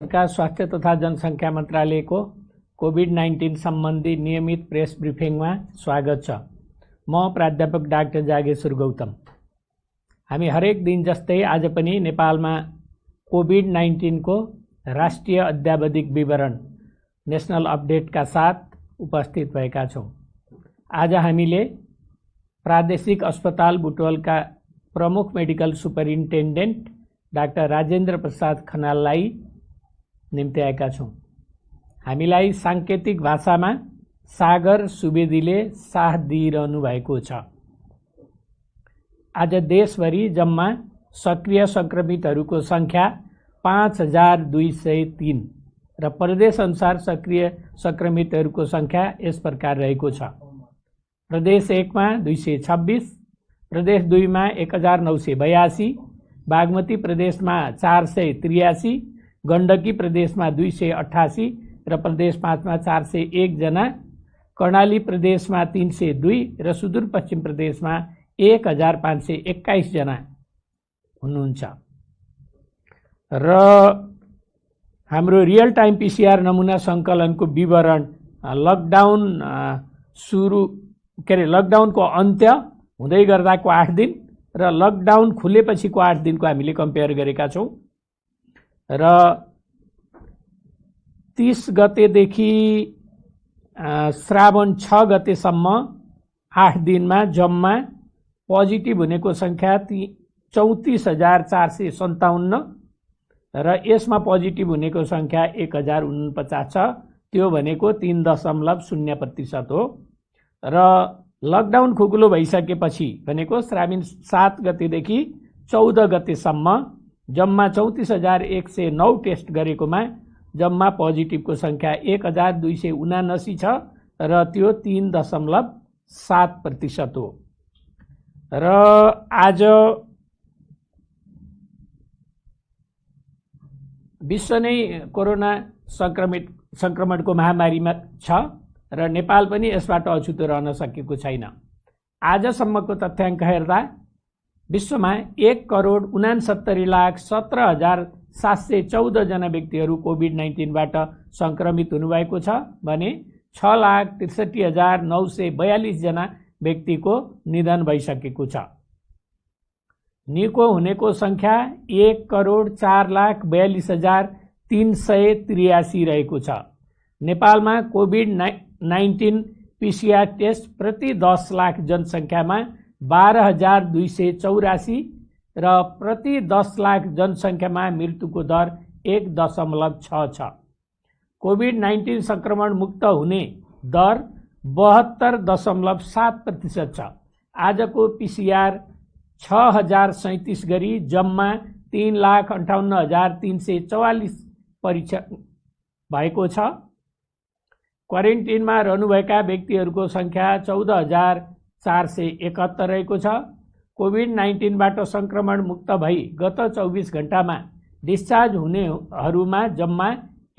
का स्वास्थ्य तथा जनसङ्ख्या मन्त्रालयको कोभिड-19 सम्बन्धी नियमित प्रेस ब्रिफिङमा स्वागत छ। म प्राध्यापक डाक्टर जागेश्वर गौतम। हामी हरेक दिन जस्तै आज पनि नेपालमा कोभिड-19 को राष्ट्रिय अद्यावधिक विवरण नेशनल अपडेटका साथ उपस्थित भएका छौं। आज हामीले प्रादेशिक अस्पताल बुटवलका प्रमुख medical superintendent doctor Rajendra Prasad खनाललाई निम्ति आएका छौं। हामीलाई सांकेतिक भाषामा सागर सुवेदीले साथ दिइरहनु भएको छ। आज देशभरि जम्मा सक्रिय संक्रमितहरूको संख्या 5203 र प्रदेश अनुसार सक्रिय संक्रमितहरूको संख्या यस प्रकार रहेको छ। प्रदेश 1 मा 226, प्रदेश 2 मा 1982, बागमती प्रदेशमा 483, गण्डकी प्रदेशमा 288 र प्रदेश 5 मा 401 जना, कर्णाली प्रदेशमा 302 र सुदूरपश्चिम प्रदेशमा 1521 जना हुनुहुन्छ। र हाम्रो रियल टाइम पीसीआर नमुना संकलनको विवरण लकडाउनको अन्त्य हुँदै गर्दाको 8 दिन र लकडाउन खुलेपछिको 8 दिनको हामीले कम्पेयर गरेका छौं। र 30 गतेदेखि श्रावण 6 गतेसम्म 8 दिनमा जम्मा पोजिटिभ हुनेको संख्या 34457 र यसमा पोजिटिभ हुनेको संख्या 1049 छ। त्यो भनेको 3.0% हो। र लकडाउन खुकुलो भइसकेपछि भनेको श्रावण 7 गतेदेखि 14 गतेसम्म जम्मा 34109 टेस्ट गरेकोमा जम्मा पोजिटिभको संख्या 1279 छ र त्यो 3.7% हो। र आज विश्व नै कोरोना संक्रमणको महामारीमा छ र नेपाल पनि यसबाट अछुतो रहन सकेको छैन। आजसम्मको तथ्याङ्क हेर्दा विश्वमा 1,69,17,714 जना व्यक्तिहरू कोभिड-19 बाट संक्रमित हुनुभएको छ भने 6,63,942 जना व्यक्तिको निधन भइसकेको छ। निको हुनेको संख्या 1,04,42,383 रहेको छ। नेपालमा कोभिड-19 पीसीआर टेस्ट प्रति 10 लाख जनसङ्ख्यामा 12,284 र प्रति 10 लाख जनसङ्ख्यामा मृत्युको दर 1.6 छ। कोभिड-19 संक्रमण मुक्त हुने दर 72.7% छ। आजको पीसीआर 6037 गरी जम्मा 3,58,344 परीक्षण भएको छ। क्वारेन्टिनमा रहनुभएका व्यक्तिहरूको संख्या 14,471 रहेको छ। कोभिड-19 बाट संक्रमण मुक्त भई गत 24 घण्टामा डिस्चार्ज हुनेहरूमा जम्मा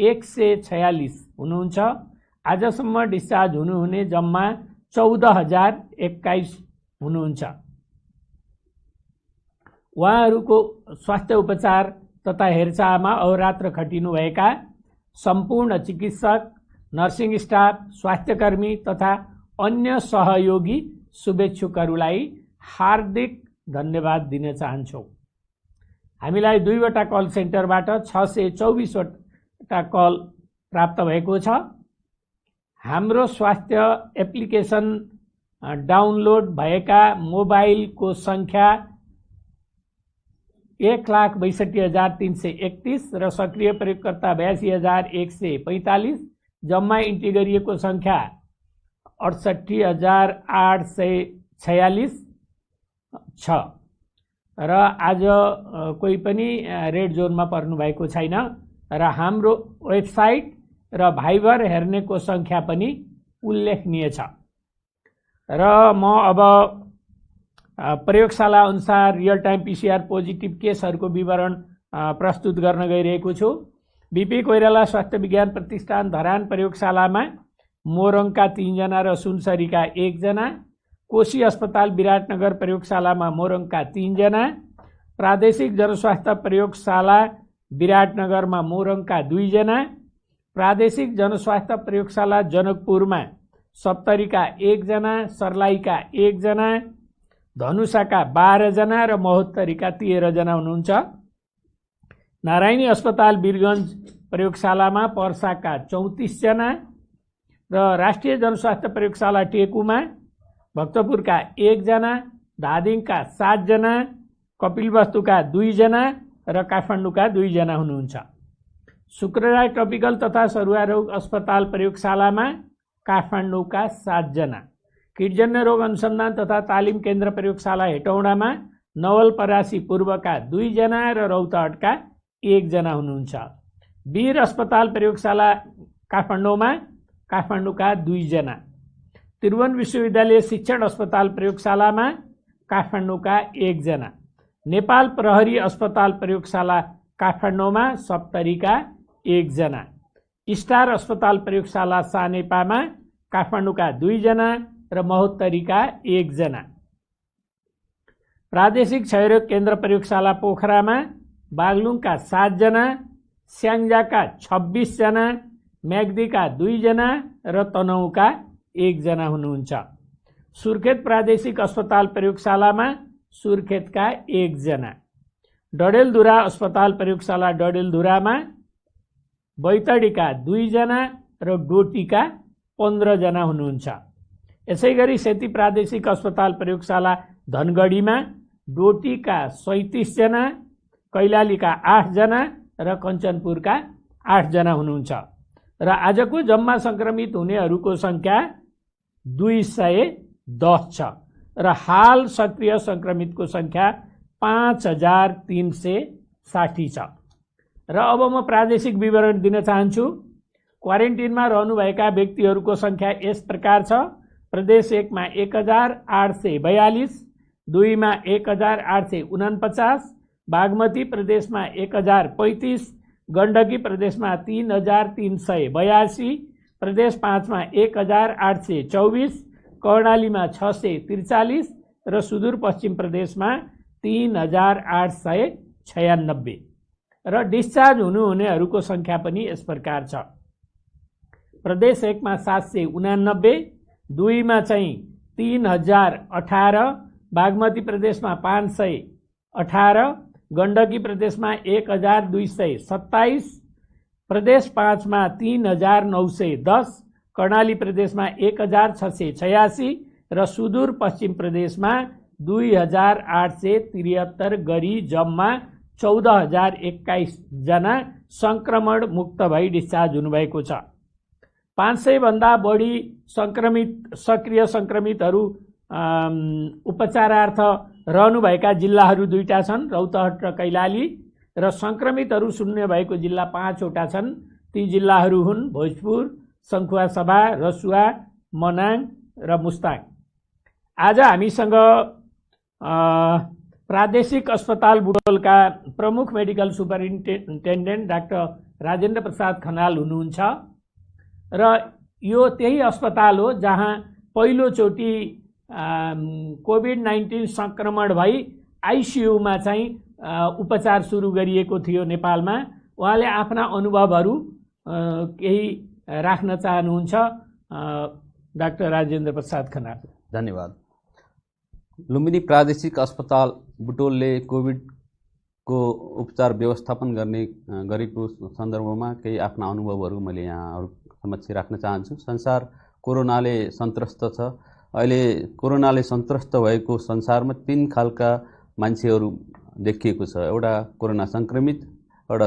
146 हुनुहुन्छ। आजसम्म डिस्चार्ज हुनुहुने जम्मा 14,021 हुनुहुन्छ। उहाँहरूको स्वास्थ्य उपचार तथा हेरचाहमा अहोरात्र खटिनुभएका सम्पूर्ण चिकित्सक, नर्सिङ स्टाफ, स्वास्थ्यकर्मी तथा अन्य सहयोगी शुभेच्छुकहरूलाई हार्दिक धन्यवाद दिन चाहन्छौँ। हामीलाई 2 वटा कल सेन्टरबाट 624 वटा कल प्राप्त भएको छ। हाम्रो स्वास्थ्य एप्लिकेसन डाउनलोड भएका मोबाइलको संख्या 1,62,331 र सक्रिय प्रयोगकर्ता 82,145। जम्मा इन्ट्री गरिएको संख्या 68,846 छ। र आज कोही पनि रेड जोनमा पर्नु भएको छैन। र हाम्रो वेबसाइट र भाइबर हेर्नेको संख्या पनि उल्लेखनीय छ। र म अब प्रयोगशाला अनुसार रियल टाइम पीसीआर पोजिटिभ केसहरूको विवरण प्रस्तुत गर्न गइरहेको छु। बीपी कोइराला स्वास्थ्य विज्ञान प्रतिष्ठान धरान प्रयोगशालामा मोरङका 3 जना र सुनसरीका 1 जना, कोशी अस्पताल विराटनगर प्रयोगशालामा मोरङका 3 जना, प्रादेशिक जनस्वास्थ्य प्रयोगशाला विराटनगरमा मोरङका 2 जना, प्रादेशिक जनस्वास्थ्य प्रयोगशाला जनकपुरमा सप्तरीका 1 जना, सर्लाहीका 1 जना, धनुषाका 12 जना र महोत्तरीका 13 जना हुनुहुन्छ। नारायणी अस्पताल वीरगञ्ज प्रयोगशालामा पर्साका 34 जना र राष्ट्रिय जनस्वास्थ्य प्रयोगशाला टेकुमा भक्तपुरका 1 जना, धादिङका 7 जना, कपिलवस्तुका 2 जना र काठमाडौँका 2 जना हुनुहुन्छ। शुक्रराय ट्रपिकल तथा सरुवा रोग अस्पताल प्रयोगशालामा काठमाडौँका 7 जना, कीटजन्य रोग अनुसन्धान तथा तालिम केन्द्र प्रयोगशाला हेटौडामा नवलपरासी पूर्वका 2 जना र रौतहटका 1 जना हुनुहुन्छ। वीर अस्पताल प्रयोगशाला काठमाडौँमा काठमाडौँका 2 जना, त्रिभुवन विश्वविद्यालय शिक्षण अस्पताल प्रयोगशालामा काठमाडौँका 1 जना, नेपाल प्रहरी अस्पताल प्रयोगशाला काठमाडौँमा सप्तरीका 1 जना, स्टार अस्पताल प्रयोगशाला सानेपामा काठमाडौँका 2 जना र महोत्तरीका 1 जना, प्रादेशिक क्षयरोग केन्द्र प्रयोगशाला पोखरामा बागलुङका 7 जना, स्याङ्जाका 26 जना, म्याग्दीका 2 जना र तनहुँका 1 जना हुनुहुन्छ। सुर्खेत प्रादेशिक अस्पताल प्रयोगशालामा सुर्खेतका 1 जना, डडेलधुरा अस्पताल प्रयोगशाला डडेलधुरामा बैतडीका 2 जना र डोटीका 15 जना हुनुहुन्छ। यसैगरी सेती प्रादेशिक अस्पताल प्रयोगशाला धनगढीमा डोटीका 37 जना, कैलालीका 8 जना र कञ्चनपुरका 8 जना हुनुहुन्छ। र आजको जम्मा संक्रमित हुनेहरूको संख्या 210 छ र हाल सक्रिय संक्रमितको संख्या 5360 छ। र अब म प्रादेशिक विवरण दिन चाहन्छु। क्वारेन्टिनमा रहनुभएका व्यक्तिहरूको संख्या यस प्रकार छ। प्रदेश 1 मा 1842, 2 मा 1849, बागमती प्रदेशमा 1035, गण्डकी प्रदेशमा 3382, प्रदेश 5 मा 1824, कर्णालीमा 643 र सुदूरपश्चिम प्रदेशमा 3896 र डिस्चार्ज हुनुहुनेहरूको संख्या पनि यस प्रकार छ। प्रदेश 1 मा 789, 2 मा चाहिँ 3018, बागमती प्रदेशमा 518, गण्डकी प्रदेशमा 1227, प्रदेश 5 मा 3910, कर्णाली प्रदेशमा 1686 र सुदूरपश्चिम प्रदेशमा 2873 गरी जम्मा 14021 जना संक्रमण मुक्त भई डिस्चार्ज हुनुभएको छ। 500 भन्दा बढी सक्रिय संक्रमितहरू उपचारार्थ रहनुभएका जिल्लाहरू 2टा छन्, रौतहट र कैलाली, र संक्रमितहरू शून्य भएको जिल्ला 5 वटा छन्। ती जिल्लाहरू हुन् भोजपुर, सङ्खुवासभा, रसुवा, मनाङ र मुस्ताङ। आज हामीसँग प्रादेशिक अस्पताल बुटोलका प्रमुख medical superintendent doctor Rajendra Prasad Khanal हुनुहुन्छ र यो त्यही अस्पताल हो जहाँ पहिलोचोटि कोभिड-19 संक्रमण भई आइसियुमा चाहिँ उपचार सुरु गरिएको थियो नेपालमा। उहाँले आफ्ना अनुभवहरू केही राख्न चाहनुहुन्छ। डाक्टर राजेन्द्र प्रसाद खनाल। धन्यवाद। लुम्बिनी प्रादेशिक अस्पताल बुटोलले कोभिडको उपचार व्यवस्थापन गरेको सन्दर्भमा केही आफ्ना अनुभवहरू मैले यहाँहरू समक्ष राख्न चाहन्छु। संसार कोरोनाले सन्त्रस्त छ। अहिले कोरोनाले सन्त्रस्त भएको संसारमा 3 खालका मान्छेहरू देखिएको छ। एउटा कोरोना संक्रमित, एउटा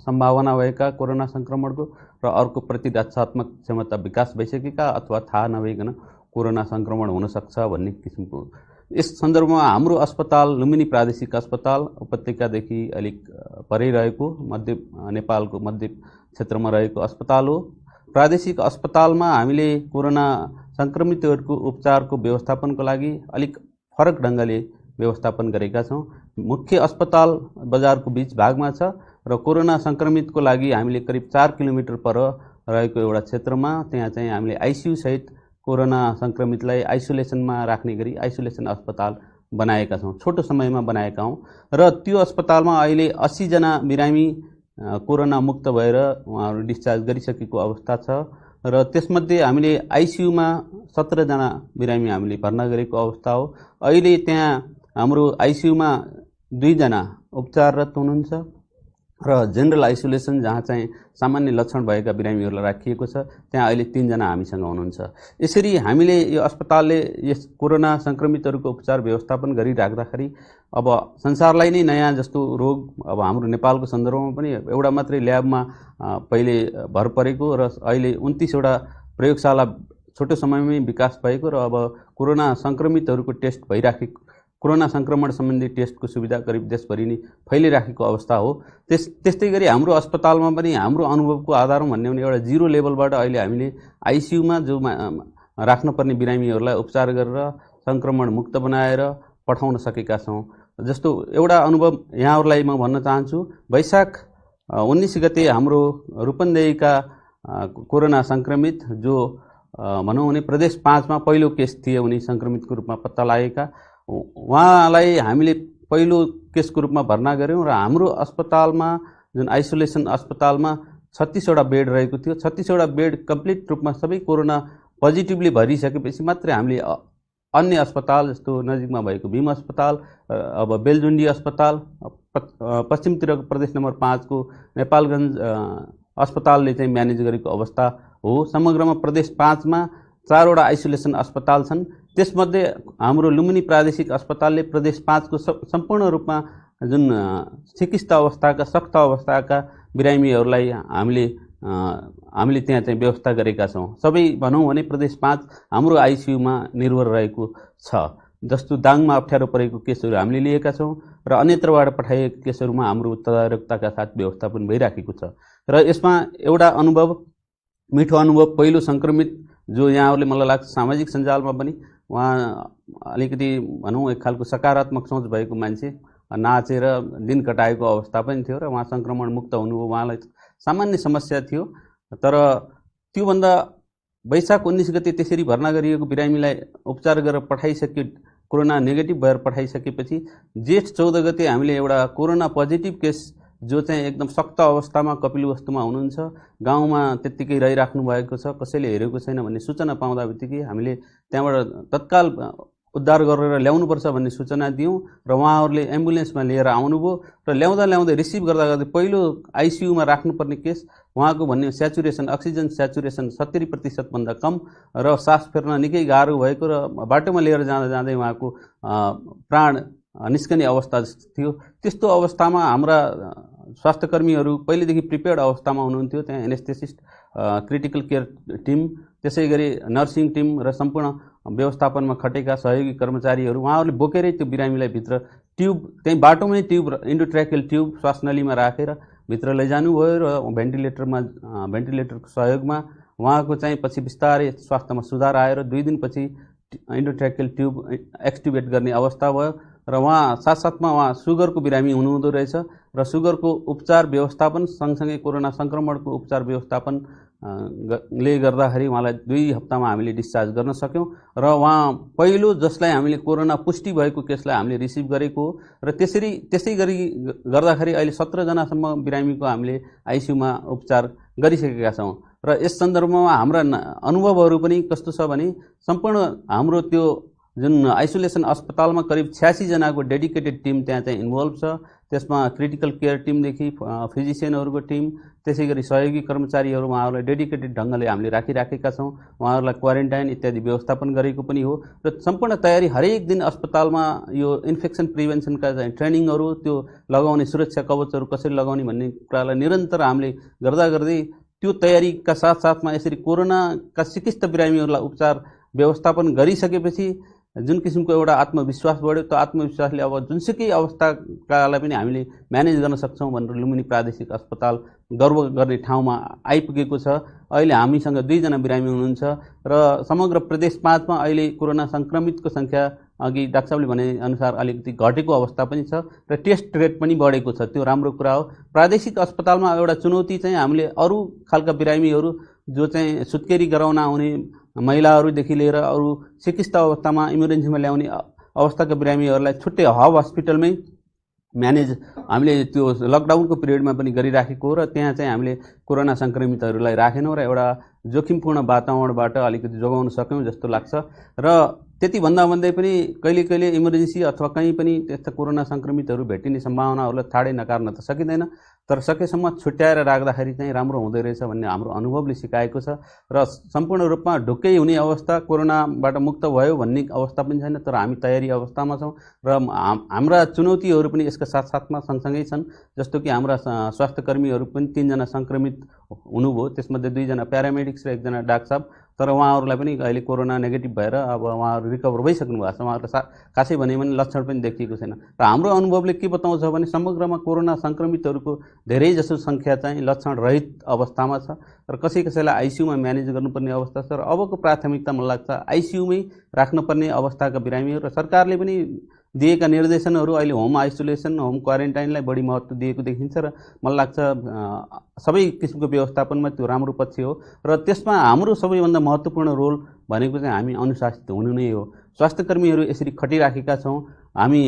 सम्भावना भएका कोरोना संक्रमणको, र अर्को प्रतिरक्षात्मक क्षमता विकास भइसकेका अथवा थाहा नभइकन कोरोना संक्रमण हुन सक्छ भन्ने किसिमको। यस सन्दर्भमा हाम्रो अस्पताल लुम्बिनी प्रादेशिक अस्पताल उपत्यकादेखि अलिक परै रहेको नेपालको मध्य क्षेत्रमा रहेको अस्पताल हो। प्रादेशिक अस्पतालमा हामीले कोरोना संक्रमितहरूको उपचारको व्यवस्थापनको लागि अलिक फरक ढङ्गले व्यवस्थापन गरेका छौँ। मुख्य अस्पताल बजारको बीच भागमा छ र कोरोना संक्रमितको लागि हामीले करिब 4 किलोमिटर पर रहेको एउटा क्षेत्रमा त्यहाँ चाहिँ हामीले आइसियु सहित कोरोना संक्रमितलाई आइसोलेसनमा राख्ने गरी आइसोलेसन अस्पताल बनाएका छौँ, छोटो समयमा बनाएका हौँ र त्यो अस्पतालमा अहिले 80 जना बिरामी कोरोना मुक्त भएर उहाँहरू डिस्चार्ज गरिसकेको अवस्था छ र त्यसमध्ये हामीले आइसियुमा 17 जना बिरामी हामीले भर्ना गरेको अवस्था हो। अहिले त्यहाँ हाम्रो आइसियुमा 2 जना उपचाररत हुनुहुन्छ र जेनरल आइसोलेसन जहाँ चाहिँ सामान्य लक्षण भएका बिरामीहरूलाई राखिएको छ त्यहाँ अहिले 3 जना हामीसँग हुनुहुन्छ। यसरी हामीले यो अस्पतालले यस कोरोना संक्रमितहरूको उपचार व्यवस्थापन गरिराख्दाखेरि अब संसारलाई नै नयाँ जस्तो रोग अब हाम्रो नेपालको सन्दर्भमा पनि एउटा मात्रै ल्याबमा पहिले भर परेको र अहिले 29 वटा प्रयोगशाला छोटो समयमै विकास भएको र अब कोरोना संक्रमितहरूको टेस्ट भइराखेको, कोरोना संक्रमण सम्बन्धी टेस्टको सुविधा करिब देशभरि नै फैलिराखेको अवस्था हो। त्यस्तै गरी हाम्रो अस्पतालमा पनि हाम्रो अनुभवको आधारमा भन्ने भने एउटा 0 लेभलबाट अहिले हामीले आइसियुमा जो राख्नुपर्ने बिरामीहरूलाई उपचार गरेर संक्रमण मुक्त बनाएर पठाउन सकेका छौँ। जस्तो एउटा अनुभव यहाँहरूलाई म भन्न चाहन्छु, वैशाख 19 गते हाम्रो रूपन्देहीका कोरोना संक्रमित जो भनौँ भने प्रदेश 5 मा पहिलो केस थिए, उनी संक्रमितको रूपमा पत्ता लागेका, उहाँलाई हामीले पहिलो केसको रूपमा भर्ना गऱ्यौँ र हाम्रो अस्पतालमा जुन आइसोलेसन अस्पतालमा 36 वटा बेड रहेको थियो, 36 वटा बेड कम्प्लिट रूपमा सबै कोरोना पोजिटिभली भरिसकेपछि मात्रै हामीले अन्य अस्पताल जस्तो नजिकमा भएको भीम अस्पताल, अब बेलजुन्डी अस्पताल, पश्चिमतिरको प्रदेश नम्बर 5 को नेपालगञ्ज अस्पतालले चाहिँ म्यानेज गरेको अवस्था हो। समग्रमा प्रदेश 5 मा 4 वटा आइसोलेसन अस्पताल छन्। त्यसमध्ये हाम्रो लुम्बिनी प्रादेशिक अस्पतालले प्रदेश 5 को सम्पूर्ण रूपमा जुन चिकित्सा अवस्थाका सक्त अवस्थाका बिरामीहरूलाई हामीले त्यहाँ चाहिँ व्यवस्था गरेका छौँ। सबै भनौँ भने प्रदेश 5 हाम्रो आइसियुमा निर्भर रहेको छ। जस्तो दाङमा अप्ठ्यारो परेको केसहरू हामीले लिएका छौँ र अन्यत्रबाट पठाइएका केसहरूमा हाम्रो तदारकताका साथ व्यवस्थापन भइराखेको छ। र यसमा एउटा अनुभव, मिठो अनुभव, पहिलो संक्रमित जो यहाँहरूले मलाई लाग्छ सामाजिक सञ्जालमा पनि उहाँ अलिकति भनौँ एक खालको सकारात्मक सोच भएको मान्छे, नाचेर दिन कटाएको अवस्था पनि थियो र उहाँ संक्रमण मुक्त हुनुभयो। उहाँलाई सामान्य समस्या थियो, तर त्योभन्दा वैशाख 19 गते त्यसरी भर्ना गरिएको बिरामीलाई उपचार गरेर पठाइसके, कोरोना नेगेटिभ भएर पठाइसकेपछि जेठ 14 गते हामीले एउटा कोरोना पोजिटिभ केस जो चाहिँ एकदम सक्त अवस्थामा कपिलवस्तुमा हुनुहुन्छ, गाउँमा त्यत्तिकै रहिराख्नु भएको छ, कसैले हेरेको छैन भन्ने सूचना पाउँदा बित्तिकै हामीले त्यहाँबाट तत्काल उद्धार गरेर ल्याउनुपर्छ भन्ने सूचना दियौँ र उहाँहरूले एम्बुलेन्समा लिएर आउनुभयो र ल्याउँदै रिसिभ गर्दा पहिलो आइसियुमा राख्नुपर्ने केस, उहाँको भन्ने स्याचुरेसन, अक्सिजन स्याचुरेसन 70% भन्दा कम र सास फेर्न निकै गाह्रो भएको र बाटोमा लिएर जाँदै उहाँको प्राण निस्कने अवस्था थियो। त्यस्तो अवस्थामा हाम्रा स्वास्थ्यकर्मीहरू पहिलेदेखि प्रिपेयर्ड अवस्थामा हुनुहुन्थ्यो। त्यहाँ एनेस्थेसिस्ट, क्रिटिकल केयर टिम, त्यसै गरी नर्सिङ टिम र सम्पूर्ण व्यवस्थापनमा खटेका सहयोगी कर्मचारीहरू उहाँहरूले बोकेरै त्यो बिरामीलाई भित्र ट्युब, त्यहीँ बाटोमै ट्युब, इन्डोट्र्याकियल ट्युब श्वासनलीमा राखेर भित्र लैजानुभयो र भेन्टिलेटरको सहयोगमा उहाँको चाहिँ पछि बिस्तारै स्वास्थ्यमा सुधार आएर 2 दिनपछि इन्डोट्र्याकियल ट्युब एक्सट्युबेट गर्ने अवस्था भयो र उहाँ साथसाथमा उहाँ सुगरको बिरामी हुनुहुँदो रहेछ र सुगरको उपचार व्यवस्थापन सँगसँगै कोरोना संक्रमणको उपचार व्यवस्थापन ले गर्दाखेरि उहाँलाई 2 हप्तामा हामीले डिस्चार्ज गर्न सक्यौँ र उहाँ पहिलो जसलाई हामीले कोरोना पुष्टि भएको केसलाई हामीले रिसिभ गरेको हो र त्यसै गरी गर्दाखेरि अहिले 17 जनासम्म बिरामीको हामीले आइसियुमा उपचार गरिसकेका छौँ। र यस सन्दर्भमा हाम्रा अनुभवहरू पनि कस्तो छ भने सम्पूर्ण हाम्रो त्यो जुन आइसोलेसन अस्पतालमा करिब 86 जनाको डेडिकेटेड टिम त्यहाँ चाहिँ इन्भल्भ छ। त्यसमा क्रिटिकल केयर टिमदेखि फिजिसियनहरूको टिम, त्यसै गरी सहयोगी कर्मचारीहरू उहाँहरूलाई डेडिकेटेड ढङ्गले हामीले राखिराखेका छौँ। उहाँहरूलाई क्वारेन्टाइन इत्यादि व्यवस्थापन गरेको पनि हो र सम्पूर्ण तयारी हरेक दिन अस्पतालमा यो इन्फेक्सन प्रिभेन्सनका चाहिँ ट्रेनिङहरू, त्यो लगाउने सुरक्षा कवचहरू कसरी लगाउने भन्ने कुरालाई निरन्तर हामीले गर्दै त्यो तयारीका साथसाथमा यसरी कोरोनाका सिकिस्त बिरामीहरूलाई उपचार व्यवस्थापन गरिसकेपछि जुन किसिमको एउटा आत्मविश्वास बढ्यो, त्यो आत्मविश्वासले अब जुनसुकै अवस्थाकालाई पनि हामीले म्यानेज गर्न सक्छौँ भनेर लुम्बिनी प्रादेशिक अस्पताल गर्व गर्ने ठाउँमा आइपुगेको छ। अहिले हामीसँग 2 जना बिरामी हुनुहुन्छ र समग्र प्रदेश 5 मा अहिले कोरोना संक्रमितको सङ्ख्या अघि डाक्टर साहबले भने अनुसार अलिकति घटेको अवस्था पनि छ र टेस्ट रेट पनि बढेको छ। त्यो राम्रो कुरा हो। प्रादेशिक अस्पतालमा एउटा चुनौती चाहिँ हामीले अरू खालका बिरामीहरू जो चाहिँ सुत्केरी गराउन आउने महिलाहरूदेखि लिएर अरू चिकित्सा अवस्थामा इमर्जेन्सीमा ल्याउने अवस्थाका बिरामीहरूलाई छुट्टै हब हस्पिटलमै म्यानेज हामीले त्यो लकडाउनको पिरियडमा पनि गरिराखेको हो र त्यहाँ चाहिँ हामीले कोरोना सङ्क्रमितहरूलाई राखेनौँ र एउटा जोखिमपूर्ण वातावरणबाट अलिकति जोगाउन सक्यौँ जस्तो लाग्छ। र त्यति भन्दा भन्दै पनि कहिले कहिले इमर्जेन्सी अथवा कहीँ पनि त्यस्ता कोरोना सङ्क्रमितहरू भेटिने सम्भावनाहरूलाई ठाडै नकार्न त सकिँदैन, तर सकेसम्म छुट्याएर राख्दाखेरि चाहिँ राम्रो हुँदै रहेछ भन्ने हाम्रो अनुभवले सिकाएको छ। र सम्पूर्ण रूपमा ढुक्कै हुने अवस्था, कोरोनाबाट मुक्त भयो भन्ने अवस्था पनि छैन, तर हामी तयारी अवस्थामा छौँ र हाम्रा चुनौतीहरू पनि यसका साथसाथमा सँगसँगै छन्। जस्तो कि हाम्रा स्वास्थ्यकर्मीहरू पनि 3 जना सङ्क्रमित हुनुभयो, त्यसमध्ये 2 जना प्यारामेडिक्स र 1 जना डाक्टर साहब, तर उहाँहरूलाई पनि अहिले कोरोना नेगेटिभ भएर अब उहाँहरू रिकभर भइसक्नु भएको छ। उहाँहरूलाई खासै भने पनि लक्षण पनि देखिएको छैन। र हाम्रो अनुभवले के बताउँछ भने समग्रमा कोरोना सङ्क्रमितहरूको धेरैजसो सङ्ख्या चाहिँ लक्षण रहित अवस्थामा छ र कसैलाई आइसियुमा म्यानेज गर्नुपर्ने अवस्था छ। र अबको प्राथमिकता मलाई लाग्छ आइसियुमै राख्नुपर्ने अवस्थाका बिरामीहरू, र सरकारले पनि दिएका निर्देशनहरू अहिले होम आइसोलेसन, होम क्वारेन्टाइनलाई बढी महत्त्व दिएको देखिन्छ र मलाई लाग्छ सबै किसिमको व्यवस्थापनमा त्यो राम्रो पक्ष हो। र त्यसमा हाम्रो सबैभन्दा महत्त्वपूर्ण रोल भनेको चाहिँ हामी अनुशासित हुनु नै हो। स्वास्थ्यकर्मीहरू यसरी खटिराखेका छौँ, हामी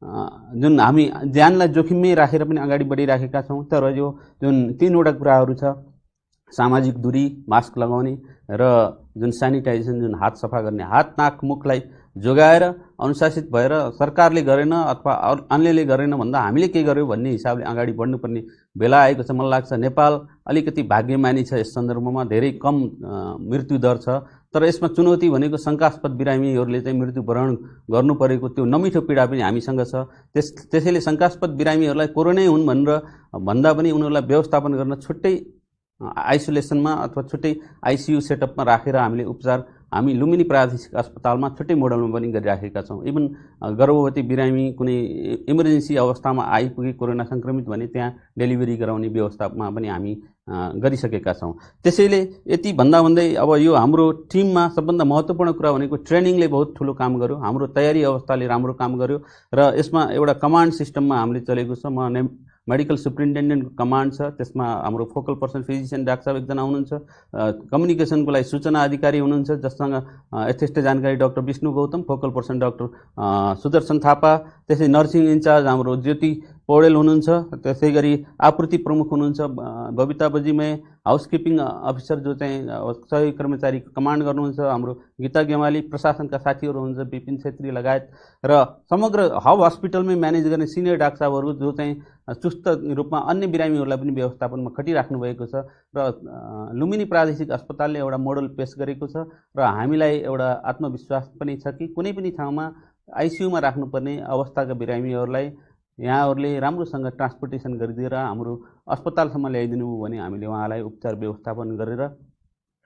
हामी ज्यानलाई जोखिममै राखेर पनि अगाडि बढिराखेका छौँ, तर यो जुन 3वटा कुराहरू छ, सामाजिक दूरी, मास्क लगाउने र जुन सेनिटाइजेसन, जुन हात सफा गर्ने, हात नाक मुखलाई जोगाएर अनुशासित भएर सरकारले गरेन अथवा अन्यले गरेन भन्दा हामीले के गर्यौँ भन्ने हिसाबले अगाडि बढ्नुपर्ने बेला आएको छ। मलाई लाग्छ नेपाल अलिकति भाग्यमानी छ, यस सन्दर्भमा धेरै कम मृत्युदर छ, तर यसमा चुनौती भनेको शङ्कास्पद बिरामीहरूले चाहिँ मृत्युवरण गर्नु परेको त्यो नमिठो पीडा पनि हामीसँग छ। त्यसैले शङ्कास्पद बिरामीहरूलाई कोरोनै हुन् भनेर भन्दा पनि उनीहरूलाई व्यवस्थापन गर्न छुट्टै आइसोलेसनमा अथवा छुट्टै आइसियु सेटअपमा राखेर हामीले उपचार हामी लुम्बिनी प्रादेशिक अस्पतालमा छुट्टै मोडलमा पनि गरिराखेका छौँ। इभन गर्भवती बिरामी कुनै इमर्जेन्सी अवस्थामा आइपुगे कोरोना सङ्क्रमित भने त्यहाँ डेलिभरी गराउने व्यवस्थामा पनि हामी गरिसकेका छौँ। त्यसैले यति भन्दा भन्दै अब यो हाम्रो टिममा सबभन्दा महत्त्वपूर्ण कुरा भनेको ट्रेनिङले बहुत ठुलो काम गर्यो, हाम्रो तयारी अवस्थाले राम्रो काम गर्यो र यसमा एउटा कमान्ड सिस्टममा हामीले चलेको छ। म मेडिकल सुप्रिन्टेन्डेन्टको कमान्ड छ, त्यसमा हाम्रो फोकल पर्सन फिजिसियन डाक्टर साहब 1 जना हुनुहुन्छ, कम्युनिकेसनको लागि सूचना अधिकारी हुनुहुन्छ जससँग यथेष्ट जानकारी doctor Vishnu Gautam, focal person doctor Sudarshan Thapa, त्यसै नर्सिङ इन्चार्ज हाम्रो ज्योति पौडेल हुनुहुन्छ, त्यसै गरी आपूर्ति प्रमुख हुनुहुन्छ बबिता बजिमय, हाउसकिपिङ अफिसर जो चाहिँ सहयोगी कर्मचारी कमान्ड गर्नुहुन्छ हाम्रो गीता गेमाली, प्रशासनका साथीहरू हुनुहुन्छ विपिन छेत्री लगायत, र समग्र हब हस्पिटलमै म्यानेज गर्ने सिनियर डाक्टर साहबहरू जो चाहिँ चुस्त रूपमा अन्य बिरामीहरूलाई पनि व्यवस्थापनमा खटिराख्नु भएको छ। र लुम्बिनी प्रादेशिक अस्पतालले एउटा मोडल पेश गरेको छ र हामीलाई एउटा आत्मविश्वास पनि छ कि कुनै पनि ठाउँमा आइसियुमा राख्नुपर्ने अवस्थाका बिरामीहरूलाई यहाँहरूले राम्रोसँग ट्रान्सपोर्टेसन गरिदिएर हाम्रो अस्पतालसम्म ल्याइदिनु भयो भने हामीले उहाँलाई उपचार व्यवस्थापन गरेर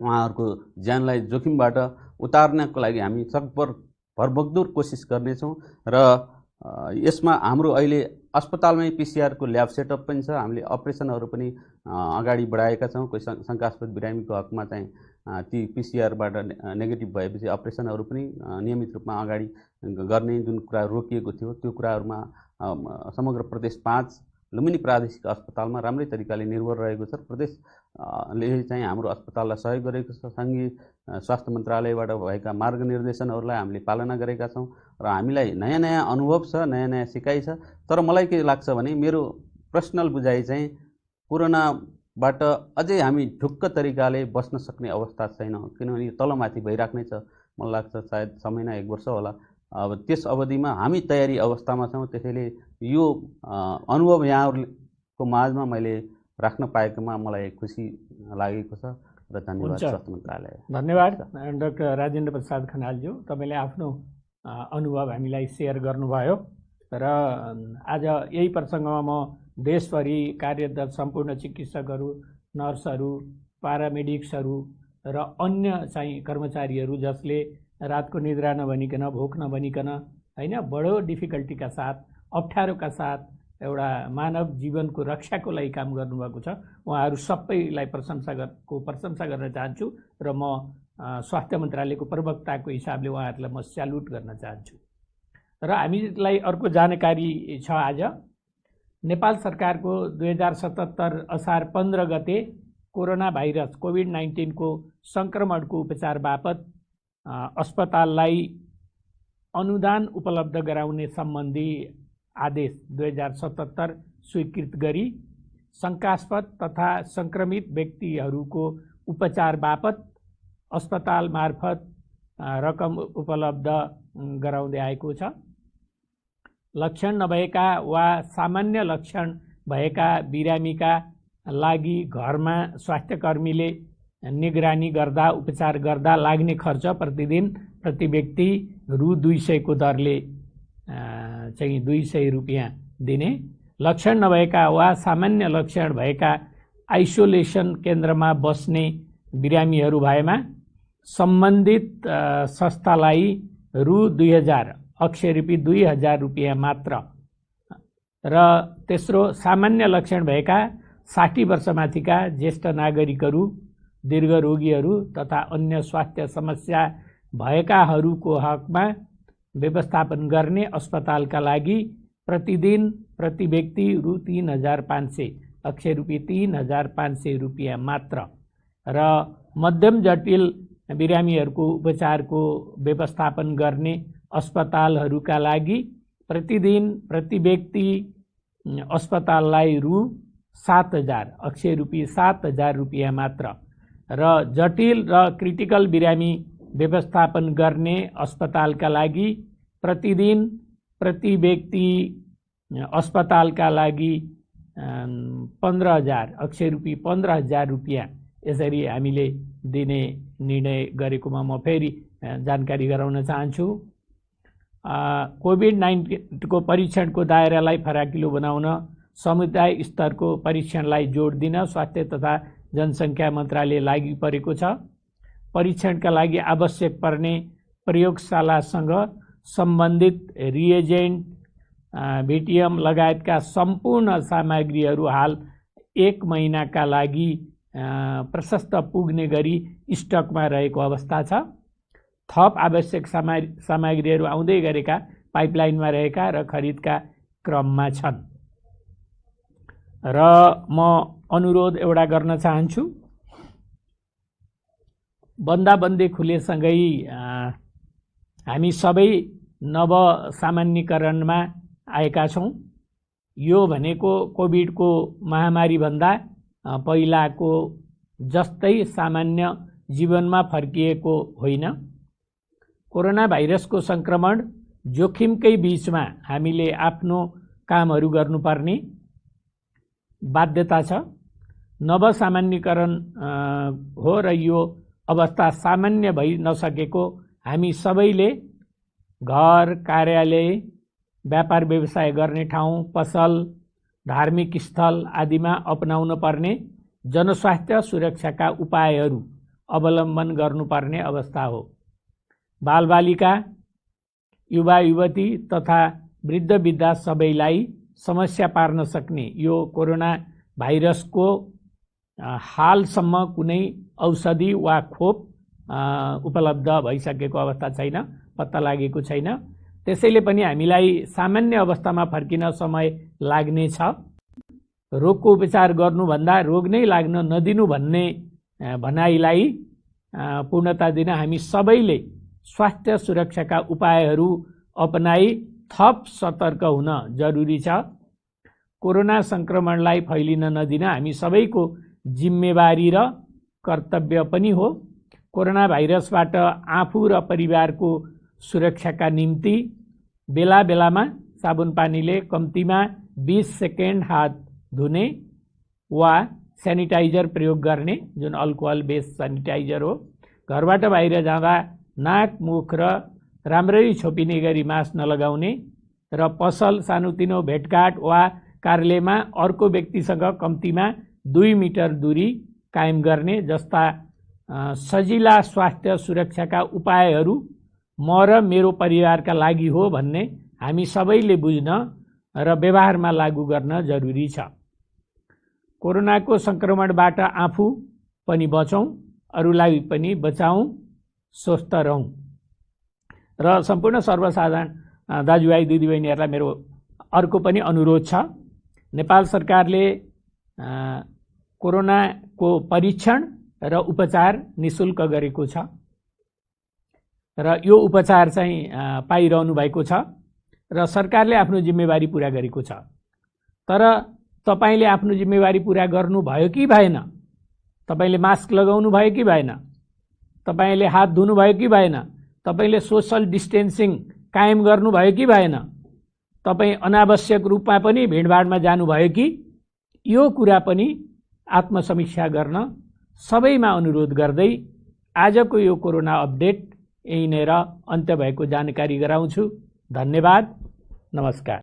उहाँहरूको ज्यानलाई जोखिमबाट उतार्नको लागि हामी सकभर भरबगदुर कोसिस गर्नेछौँ। र यसमा हाम्रो अहिले अस्पतालमै पिसिआरको ल्याब सेटअप पनि छ, हामीले अपरेसनहरू पनि अगाडि बढाएका छौँ। कोही शङ्कास्पद बिरामीको हकमा चाहिँ ती पिसिआरबाट नेगेटिभ भएपछि अपरेसनहरू पनि नियमित रूपमा अगाडि गर्ने जुन कुरा रोकिएको थियो त्यो कुराहरूमा समग्र प्रदेश 5 लुम्बिनी प्रादेशिक अस्पतालमा राम्रै तरिकाले निर्भर रहेको छ। प्रदेशले चाहिँ हाम्रो अस्पताललाई सहयोग गरेको छ, सङ्घीय स्वास्थ्य मन्त्रालयबाट भएका मार्गनिर्देशनहरूलाई हामीले पालना गरेका छौँ र हामीलाई नयाँ नयाँ अनुभव छ, नयाँ नयाँ सिकाइ छ। तर मलाई के लाग्छ भने मेरो पर्सनल बुझाइ चाहिँ कोरोनाबाट अझै हामी ढुक्क तरिकाले बस्न सक्ने अवस्था छैन, किनभने यो तलमाथि भइराख्नै छ। मलाई लाग्छ सायद 6 महिना 1 वर्ष होला। अब त्यस अवधिमा हामी तयारी अवस्थामा छौँ। त्यसैले यो अनुभव यहाँहरूको माझमा मैले राख्न पाएकोमा मलाई खुसी लागेको छ र धन्यवाद स्वास्थ्य मन्त्रालय। धन्यवाद डाक्टर राजेन्द्र प्रसाद खनालज्यू, तपाईँले आफ्नो अनुभव हामीलाई सेयर गर्नुभयो र आज यही प्रसङ्गमा म देशभरि कार्यरत सम्पूर्ण चिकित्सकहरू, नर्सहरू, प्यारामेडिक्सहरू र अन्य चाहिँ कर्मचारीहरू जसले रातको निद्रा नभनिकन, भोक नभनिकन हैन बडो डिफिकल्टीका साथ, अप्ठ्यारोका साथ एउटा मानव जीवनको रक्षाको लागि काम गर्नुभएको छ, उहाँहरू सबैलाई प्रशंसा गर्न चाहन्छु र म स्वास्थ्य मन्त्रालयको प्रवक्ताको हिसाबले उहाँहरूलाई म स्यालुट गर्न चाहन्छु। र हामीलाई अर्को जानकारी छ, आज नेपाल सरकारको 2077 असार 15 गते कोरोना भाइरस कोभिड-19 को सङ्क्रमणको उपचार बापत अस्पताललाई अनुदान उपलब्ध गराउने सम्बन्धी आदेश 2077 स्वीकृत गरी शङ्कास्पद तथा संक्रमित व्यक्तिहरूको उपचार बापत अस्पताल मार्फत रकम उपलब्ध गराउँदै आएको छ। लक्षण नभएका वा सामान्य लक्षण भएका बिरामीका लागि घरमा स्वास्थ्यकर्मीले निगरानी गर्दा उपचार गर्दा लाग्ने खर्च प्रतिदिन प्रति व्यक्ति रु 200 को दरले चाहिँ 200 रुपियाँ दिने। लक्षण नभएका वा सामान्य लक्षण भएका आइसोलेसन केन्द्रमा बस्ने बिरामीहरू भएमा सम्बन्धित संस्थालाई रु 2000 अक्षय रूपी 2000 रुपियाँ मात्र। र तेस्रो, सामान्य लक्षण भएका 60 वर्षमाथिका ज्येष्ठ नागरिकहरू, दीर्घरोगीहरू तथा अन्य स्वास्थ्य समस्या भएकाहरूको हकमा व्यवस्थापन गर्ने अस्पतालका लागि प्रतिदिन प्रति व्यक्ति रु 3500 अक्षय रूपी 3500 रुपियाँ मात्र। र मध्यम जटिल बिरामीहरूको उपचारको व्यवस्थापन गर्ने अस्पतालहरूका लागि प्रतिदिन प्रति व्यक्ति अस्पताललाई रु 7000 अक्षय रूपी 7000 रुपियाँ मात्र। र जटिल र क्रिटिकल बिरामी व्यवस्थापन गर्ने अस्पतालका लागि प्रतिदिन प्रति व्यक्ति अस्पतालका लागि 15000 अक्षय रूपी 15000 रुपियाँ यसरी हामीले दिने निर्णय गरेकोमा म फेरि जानकारी गराउन चाहन्छु। कोभिड-19 को परीक्षणको दायरालाई फराकिलो बनाउन समुदाय स्तरको परीक्षणलाई जोड दिन स्वास्थ्य तथा जनसङ्ख्या मन्त्रालय लागि परेको छ। परीक्षणका लागि आवश्यक पर्ने प्रयोगशालासँग सम्बन्धित रिएजेन्ट, भिटिएम लगायतका सम्पूर्ण सामग्रीहरू हाल 1 महिनाका लागि प्रशस्त पुग्ने गरी स्टकमा रहेको अवस्था छ। थप आवश्यक सामग्रीहरू आउँदै गरेका पाइपलाइनमा रहेका र खरिदका क्रममा छन्। र म अनुरोध एउटा गर्न चाहन्छु, बन्दाबन्दी खुलेसँगै हामी सबै नव सामान्यकरणमा आएका छौँ। यो भनेको कोभिडको महामारीभन्दा पहिलाको जस्तै सामान्य जीवनमा फर्किएको होइन। कोरोना भाइरसको संक्रमण जोखिमकै बीचमा हामीले आफ्नो कामहरू गर्नुपर्ने बाध्यता छ। नव सामान्यकरण हो र यो अवस्था सामान्य भइ नसकेको हामी सबैले घर, कार्यालय, व्यापार व्यवसाय गर्ने ठाउँ, पसल, धार्मिक स्थल आदिमा अपनाउन पर्ने जनस्वास्थ्य सुरक्षाका उपायहरू अवलम्बन गर्नुपर्ने अवस्था हो। बालबालिका, युवा युवती तथा वृद्ध वृद्धा सबैलाई समस्या पार्न सक्ने यो कोरोना भाइरसको हालसम्म कुनै औषधि वा खोप उपलब्ध भइसकेको अवस्था छैन, पत्ता लागेको छैन। त्यसैले पनि हामीलाई सामान्य अवस्थामा फर्किन समय लाग्नेछ। रोगको उपचार गर्नुभन्दा रोग नै लाग्न नदिनु भन्ने भनाइलाई पूर्णता दिन हामी सबैले स्वास्थ्य सुरक्षाका उपायहरू अपनाई थप सतर्क हुन जरुरी छ। कोरोना संक्रमणलाई फैलिन नदिन हामी सबैको जिम्मेवारी र कर्तव्य पनि हो। कोरोना भाइरसबाट आफू र परिवारको सुरक्षाका निम्ति बेला बेलामा साबुन पानीले कम्तीमा 20 सेकेन्ड हात धुने वा सेनिटाइजर प्रयोग गर्ने, जुन अल्कोहल बेस्ड सेनिटाइजर हो। घरबाट बाहिर जाँदा नाक, मुख र राम्ररी छोपिने गरी मास्क नलगाउने र पसल, सानोतिनो भेटघाट वा कार्यालयमा अर्को व्यक्तिसँग कम्तीमा 2 मिटर दूरी कायम गर्ने जस्ता सजिला स्वास्थ्य सुरक्षाका उपायहरू म र मेरो परिवारका लागि हो भन्ने हामी सबैले बुझ्न र व्यवहारमा लागू गर्न जरुरी छ। कोरोनाको संक्रमणबाट आफू पनि बचौं, अरूलाई पनि बचाऊं, स्वस्थ रहौं। र सम्पूर्ण सर्वसाधारण दाजुभाइ दिदीबहिनीहरूलाई मेरो अर्को पनि अनुरोध छ। नेपाल सरकारले कोरोनाको परीक्षण र उपचार निशुल्क गरेको छ। र यो उपचार चाहिँ पाइरहनु भएको छ र सरकारले आफ्नो जिम्मेवारी पुरा गरेको छ। तर तपाईले आफ्नो जिम्मेवारी पुरा गर्नुभयो कि भएन? तपाईले मास्क लगाउनु भयो कि भएन? तपाईले हात धुनु भयो कि भएन? तपाईले सोशल डिस्टेन्सिङ कायम गर्नुभयो कि भएन? तपाई अनावश्यक रूपमा पनि भिडभाडमा जानुभयो कि? यो कुरा पनि आत्मसमीक्षा गर्न सबैमा अनुरोध गर्दै आजको यो कोरोना अपडेट यहीँनेर अन्त्य भएको जानकारी गराउँछु। धन्यवाद, नमस्कार।